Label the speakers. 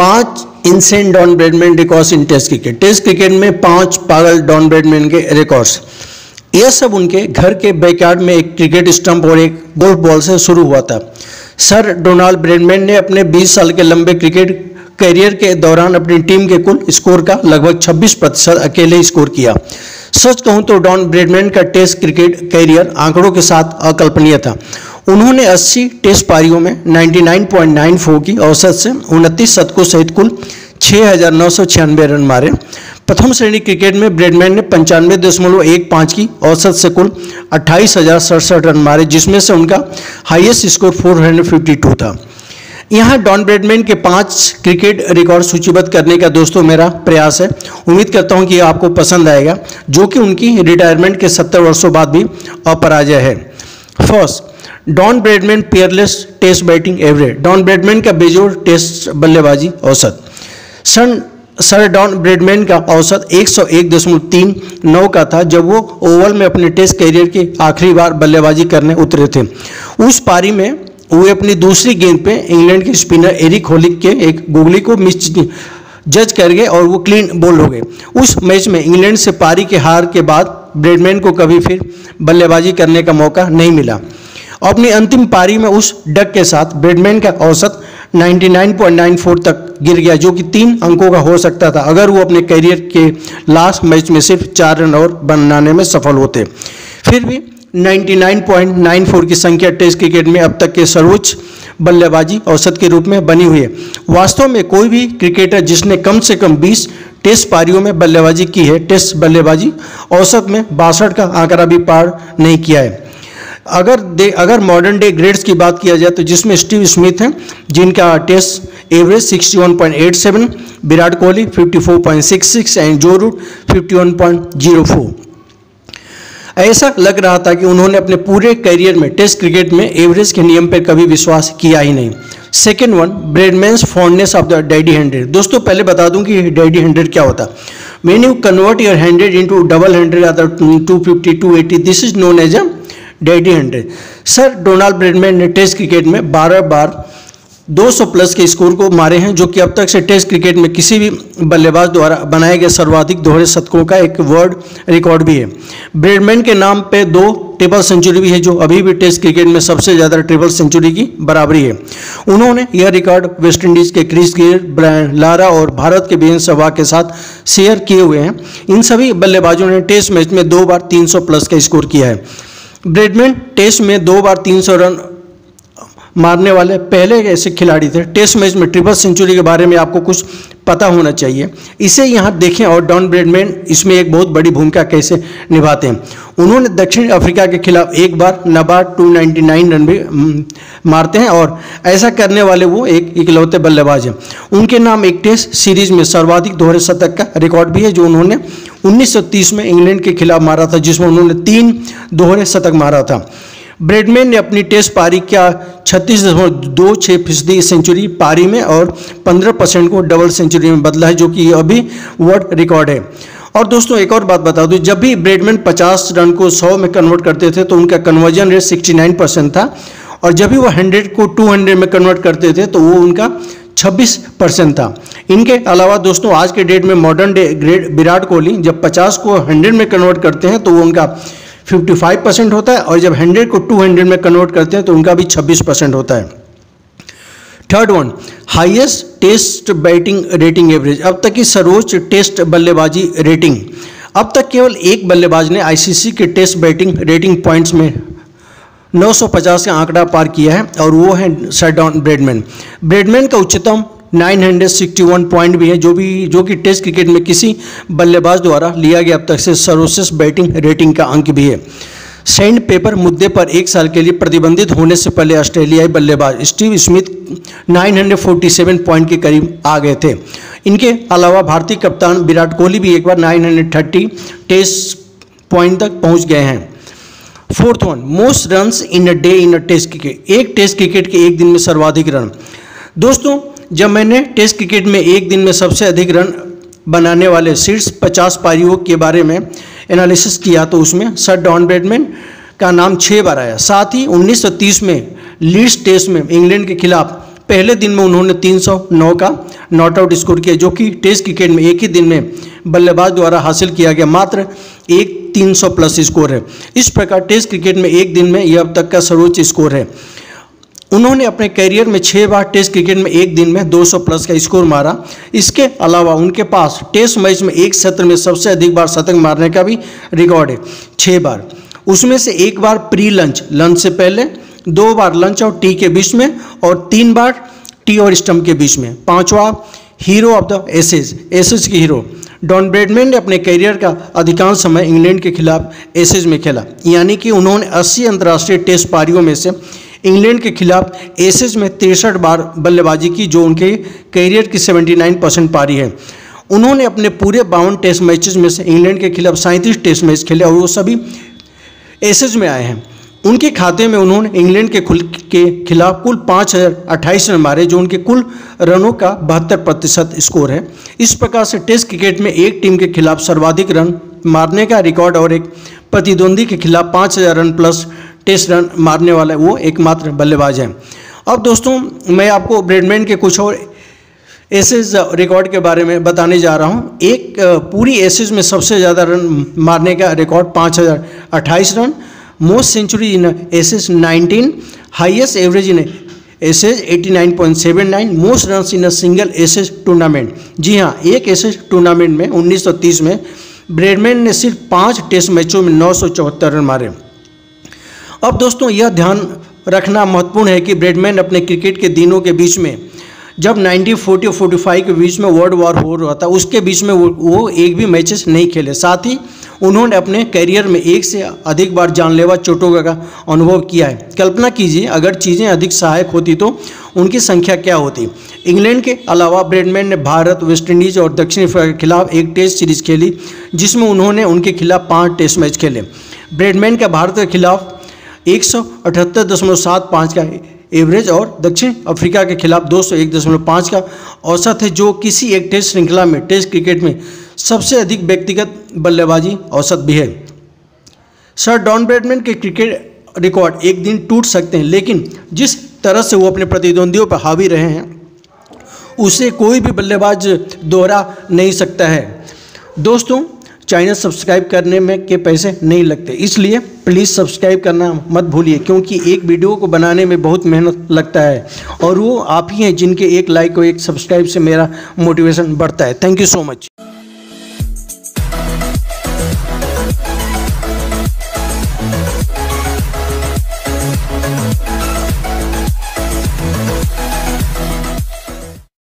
Speaker 1: 5 insane Don Bradman records in test cricket. Test cricket में 5 पागल don Bradman के records. यह सब उनके घर के बैकयार्ड में एक क्रिकेट स्टंप और एक गोल्फ बॉल से शुरू हुआ था। सर डोनाल्ड ब्रैडमैन ने अपने 20 साल के लंबे क्रिकेट करियर के दौरान अपनी टीम के कुल स्कोर का लगभग 26% अकेले ही स्कोर किया। सच कहूं तो डॉन ब्रैडमैन का टेस्ट क्रिकेट करियर आंकड़ों के साथ अकल्पनीय था। उन्होंने 80 टेस्ट पारियों में 99.94 की औसत से 29 शतकों सहित कुल 6,996 रन मारे। प्रथम श्रेणी क्रिकेट में ब्रैडमैन ने 95.15 की औसत से कुल 28,067 रन मारे, जिसमें से उनका हाईएस्ट स्कोर 452 था। यहाँ डॉन ब्रैडमैन के 5 क्रिकेट रिकॉर्ड सूचीबद्ध करने का दोस्तों मेरा प्रयास है। उम्मीद करता हूँ कि आपको पसंद आएगा, जो कि उनकी रिटायरमेंट के 70 वर्षों बाद भी अपराजय है। First, Don Bradman peerless test batting average. Don Bradman का बेजोड़ टेस्ट बल्लेबाजी औसत। सर डॉन ब्रैडमैन का औसत 101.39 का था जब वो ओवल में अपने टेस्ट करियर की आखिरी बार बल्लेबाजी करने उतरे थे। उस पारी में वो अपनी दूसरी गेंद पे इंग्लैंड के स्पिनर एरिक होलिक के एक गुगली को मिस जज कर गए और वो क्लीन बोल हो गए। उस मैच में इंग्लैंड से पारी के हार के बाद ब्रैडमैन को कभी फिर बल्लेबाजी करने का मौका नहीं मिला। अपनी अंतिम पारी में उस डक के साथ ब्रैडमैन का औसत 99.94 तक गिर गया, जो कि 3 अंकों का हो सकता था अगर वो अपने करियर के लास्ट मैच में सिर्फ 4 रन और बनाने में सफल होते। फिर भी 99.94 की संख्या टेस्ट क्रिकेट में अब तक के सर्वोच्च बल्लेबाजी औसत के रूप में बनी हुई है। वास्तव में कोई भी क्रिकेटर जिसने कम से कम 20 टेस्ट पारियों में बल्लेबाजी की है, टेस्ट बल्लेबाजी औसत में 62 का आंकड़ा भी पार नहीं किया है। अगर मॉडर्न डे ग्रेड्स की बात किया जाए तो जिसमें स्टीव स्मिथ हैं, जिनका test average 61.87, Virat Kohli 54.66 and Joe Root 51.04। ऐसा लग रहा था कि उन्होंने अपने पूरे करियर में टेस्ट क्रिकेट में एवरेज के नियम पर कभी विश्वास किया ही नहीं। Second one, Bradman's fondness of the daddy 100। दोस्तों पहले बता दूं कि डैडी 100 क्या होता है। When you convert your 100 into double 100 या 250, 280, this is known as a daddy 100। Sir Donald Bradman ने टेस्ट क्रिकेट में 12 बार 200 प्लस के स्कोर को मारे हैं, जो कि अब तक से टेस्ट क्रिकेट में किसी भी बल्लेबाज द्वारा बनाए गए सर्वाधिक दोहरे शतकों का एक वर्ल्ड रिकॉर्ड भी है। ब्रैडमैन के नाम पे 2 ट्रिपल सेंचुरी भी है, जो अभी भी टेस्ट क्रिकेट में सबसे ज़्यादा ट्रिपल सेंचुरी की बराबरी है। उन्होंने यह रिकॉर्ड वेस्टइंडीज़ के क्रिस गेल, ब्रायन लारा और भारत के वीरेंद्र सहवाग के साथ शेयर किए हुए हैं। इन सभी बल्लेबाजों ने टेस्ट मैच में 2 बार 300 प्लस का स्कोर किया है। ब्रैडमैन टेस्ट में 2 बार 300 रन मारने वाले पहले ऐसे खिलाड़ी थे। टेस्ट मैच में ट्रिपल सेंचुरी के बारे में आपको कुछ पता होना चाहिए, इसे यहाँ देखें और डॉन ब्रैडमैन इसमें एक बहुत बड़ी भूमिका कैसे निभाते हैं। उन्होंने दक्षिण अफ्रीका के खिलाफ एक बार नाबाद 299 रन भी मारते हैं और ऐसा करने वाले वो एक इकलौते बल्लेबाज हैं। उनके नाम एक टेस्ट सीरीज में सर्वाधिक दोहरे शतक का रिकॉर्ड भी है, जो उन्होंने 1930 में इंग्लैंड के खिलाफ मारा था, जिसमें उन्होंने 3 दोहरे शतक मारा था। ब्रैडमैन ने अपनी टेस्ट पारी का 36.26% सेंचुरी पारी में और 15% को डबल सेंचुरी में बदला है, जो कि अभी वर्ल्ड रिकॉर्ड है। और दोस्तों एक और बात बता दूं, जब भी ब्रैडमैन 50 रन को 100 में कन्वर्ट करते थे तो उनका कन्वर्जन रेट 69% था, और जब भी वो 100 को 200 में कन्वर्ट करते थे तो वो उनका 26% था। इनके अलावा दोस्तों आज के डेट में modern day grade Virat Kohli जब 50 को 100 में कन्वर्ट करते हैं तो वो उनका 55% होता है, और जब 100 को 200 में कन्वर्ट करते हैं तो उनका भी 26% होता है। Third one, highest test batting rating average. अब तक की सर्वोच्च टेस्ट बल्लेबाजी रेटिंग। अब तक केवल एक बल्लेबाज ने आईसीसी के टेस्ट बैटिंग रेटिंग पॉइंट्स में 950 का आंकड़ा पार किया है, और वो है सर डॉन ब्रैडमैन। ब्रैडमैन का उच्चतम 961 पॉइंट भी है, जो कि टेस्ट क्रिकेट में किसी बल्लेबाज द्वारा लिया गया अब तक से सर्वश्रेष्ठ बैटिंग रेटिंग का अंक भी है। सैंड पेपर मुद्दे पर 1 साल के लिए प्रतिबंधित होने से पहले ऑस्ट्रेलियाई बल्लेबाज स्टीव स्मिथ 947 पॉइंट के करीब आ गए थे। इनके अलावा भारतीय कप्तान विराट कोहली भी एक बार 930 टेस्ट पॉइंट तक पहुंच गए हैं। Fourth one, most runs in a day in a test cricket. एक टेस्ट क्रिकेट के एक दिन में सर्वाधिक रन। दोस्तों जब मैंने टेस्ट क्रिकेट में एक दिन में सबसे अधिक रन बनाने वाले शीर्ष 50 पारियों के बारे में एनालिसिस किया तो उसमें सर डॉन ब्रैडमैन का नाम 6 बार आया। साथ ही 1930 में लीड्स टेस्ट में इंग्लैंड के खिलाफ पहले दिन में उन्होंने 309 का नॉट आउट स्कोर किया, जो कि टेस्ट क्रिकेट में एक ही दिन में बल्लेबाज द्वारा हासिल किया गया मात्र एक 300 प्लस स्कोर है। इस प्रकार टेस्ट क्रिकेट में एक दिन में यह अब तक का सर्वोच्च स्कोर है। उन्होंने अपने करियर में 6 बार टेस्ट क्रिकेट में एक दिन में 200 प्लस का स्कोर मारा। इसके अलावा उनके पास टेस्ट मैच में एक सत्र में सबसे अधिक बार शतक मारने का भी रिकॉर्ड है, 6 बार। उसमें से 1 बार प्री लंच से पहले, 2 बार लंच और टी के बीच में और 3 बार टी और स्टंप के बीच में। 5वां हीरो ऑफ द एसेज के हीरो डॉन ब्रैडमैन ने अपने करियर का अधिकांश समय इंग्लैंड के खिलाफ एसेज में खेला, यानी कि उन्होंने 80 अंतर्राष्ट्रीय टेस्ट पारियों में से इंग्लैंड के खिलाफ एसेज में 63 बार बल्लेबाजी की, जो उनके करियर की 79% पारी है। उन्होंने अपने पूरे 52 टेस्ट मैचेस में से इंग्लैंड के खिलाफ 37 टेस्ट मैच खेले और वो सभी एसेज में आए हैं। उनके खाते में उन्होंने इंग्लैंड के खिलाफ कुल 5028 रन मारे, जो उनके कुल रनों का 72% स्कोर है। इस प्रकार से टेस्ट क्रिकेट में एक टीम के खिलाफ सर्वाधिक रन मारने का रिकॉर्ड और एक प्रतिद्वंदी के खिलाफ 5000 रन प्लस टेस्ट रन मारने वाला वो एकमात्र बल्लेबाज हैं। अब दोस्तों मैं आपको ब्रैडमैन के कुछ और एसेज रिकॉर्ड के बारे में बताने जा रहा हूँ। एक पूरी एसेज में सबसे ज़्यादा रन मारने का record 5028 run, most century in Ashes 19, highest average in Ashes 89.79, most runs in a single Ashes tournament. जी हाँ, एक एसेज टूर्नामेंट में 1930 में ब्रैडमैन ने सिर्फ 5 टेस्ट मैचों में 974 रन मारे। अब दोस्तों यह ध्यान रखना महत्वपूर्ण है कि ब्रैडमैन अपने क्रिकेट के दिनों के बीच में, जब 1940 और 45 के बीच में वर्ल्ड वॉर हो रहा था, उसके बीच में वो एक भी मैचेस नहीं खेले। साथ ही उन्होंने अपने करियर में 1 से अधिक बार जानलेवा चोटों का अनुभव किया है। कल्पना कीजिए अगर चीज़ें अधिक सहायक होती तो उनकी संख्या क्या होती। इंग्लैंड के अलावा ब्रैडमैन ने भारत, वेस्टइंडीज और दक्षिण अफ्रीका के खिलाफ एक टेस्ट सीरीज खेली, जिसमें उन्होंने उनके खिलाफ 5 टेस्ट मैच खेले। ब्रैडमैन का भारत के खिलाफ 178.75 का एवरेज और दक्षिण अफ्रीका के खिलाफ 201.5 का औसत है, जो किसी एक टेस्ट श्रृंखला में टेस्ट क्रिकेट में सबसे अधिक व्यक्तिगत बल्लेबाजी औसत भी है। सर डॉन ब्रैडमैन के क्रिकेट रिकॉर्ड एक दिन टूट सकते हैं, लेकिन जिस तरह से वो अपने प्रतिद्वंदियों पर हावी रहे हैं उसे कोई भी बल्लेबाज दोहरा नहीं सकता है। दोस्तों चैनल सब्सक्राइब करने में के पैसे नहीं लगते, इसलिए प्लीज़ सब्सक्राइब करना मत भूलिए, क्योंकि एक वीडियो को बनाने में बहुत मेहनत लगता है और वो आप ही हैं जिनके एक लाइक और एक सब्सक्राइब से मेरा मोटिवेशन बढ़ता है। Thank you so much.